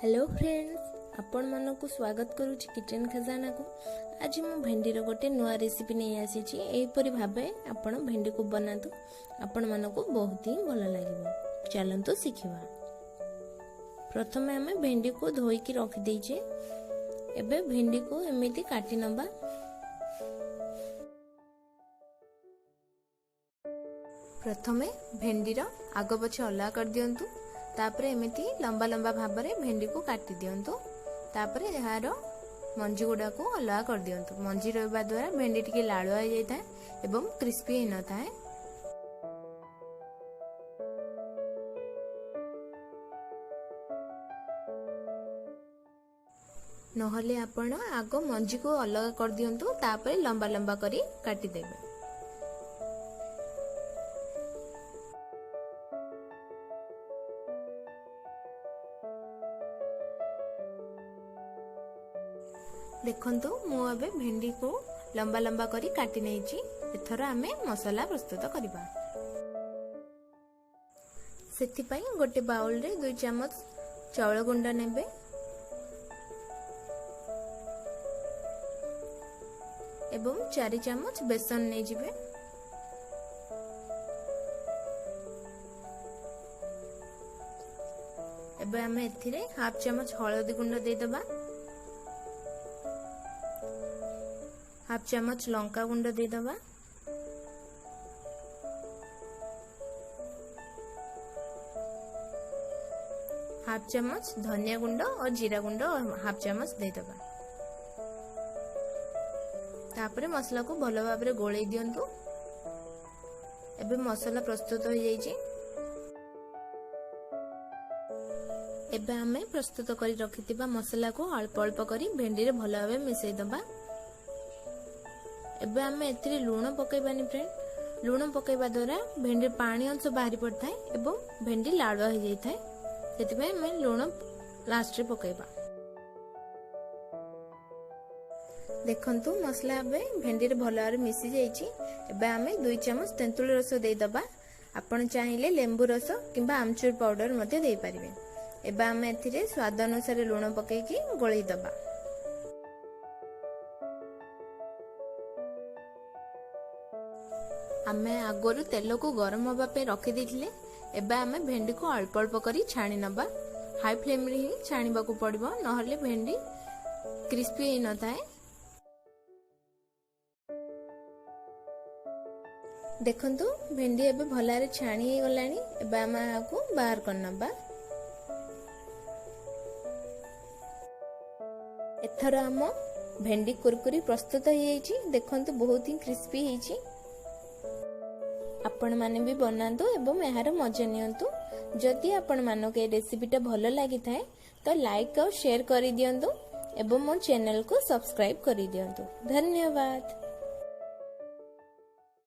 Hello friends, आपण मानक स्वागत करुच्ची किचन खजाना को। आज मु भेंडी गोटे नुआ रेसिपी नहीं आसी एपरी भावे आपण भेंडी को बनातु आपण मानक बहुत ही भल लगे। चलतु शिखा। प्रथम आम भेंडी को धोईकी रखी देचे। एबे भेंडी को एमती काटी नबा। प्रथमे भेंडीर आग पछ अलग कर दियंतु। तापरे एमती लंबा लंबा भाव में भेंडी को काटी दियंतु। तापरे यार मंजी गुड़ा को अलग कर दियंतु। मंजी रहा द्वारा भेंडी टिके लालुआ हो जाता है एवं क्रिस्पी हो न था। नहले आपण आग मंजी को अलग कर दियंतु। तापरे लंबा लंबा करी काटी देबे। देखंतु मु अबे भेंडी को लंबा लंबा करी काटी नेछि। एथरा आमे मसाला प्रस्तुत करिबा। सेति पई गोटे बाउल रे 2 चम्मच चावल गुंड नेबे। एवं 4 चम्मच बेसन नै जिवे। एबे आमे एथिरे हाफ चम्मच हळदी गुंड दे दबा। हाफ चम्मच लंका गुंड दे दबा। हाफ चम्मच धनिया गुंड और जीरा गुंड हाफ चम्मच दे दबा। तापरे मसला को भलो भाव रे गोळै दियंतु। एबे मसला प्रस्तुत हो जाइछि। एबे हमें प्रस्तुत करी रखितिबा मसला को अल्प अल्प करी भेंडी रे भलो भाव मिसै दबा। एबे आमे एथिरे लूण पकैबानी फ्रेंड। लूण पकैबा द्वारा भेंडी पानी अंश बाहरी पड़ता है एवं भेंडी लाडुआ हो जाता है। सेतिबे आमे लूण लास्ट रे पकैबा। देखंतु मसला एबे भेंडी रे भलो भाव मिसी जाइछि। एबे आमे 2 चम्मच तेंतुली रस दे दबा। आपण चाहिले लेंबू रस किंबा आमचूर पाउडर मध्ये दे परिबे। एबे आमे एथिरे स्वाद अनुसार लूण पकैकी गोळै दबा। आमे आगरु तेल को गरम होबा पे रखी देथिले। एबे आमे भेंडी को अल्प अल्प करी छाणी नबा। हाई फ्लेम रे ही छाणीबा को पड़िबो, नहले भेंडी क्रिस्पी न थाए। देखंतु भेंडी एबे भलारे छाणी हे गलानी। एबे आमे आको बाहर कर नबा। एथर आम भेंडी कुरकुरी प्रस्तुत हो जाइछि। देखंतु बहुत ही क्रिस्पी हेछि। आपण माने भी बनातु एवं यार मजा नियंतु। जदि आपण मानक ए रेसिपीटा भल लागि थाए तो लाइक और शेयर करि दियंतु एवं मो चैनल को सब्सक्राइब करि दियंतु। धन्यवाद।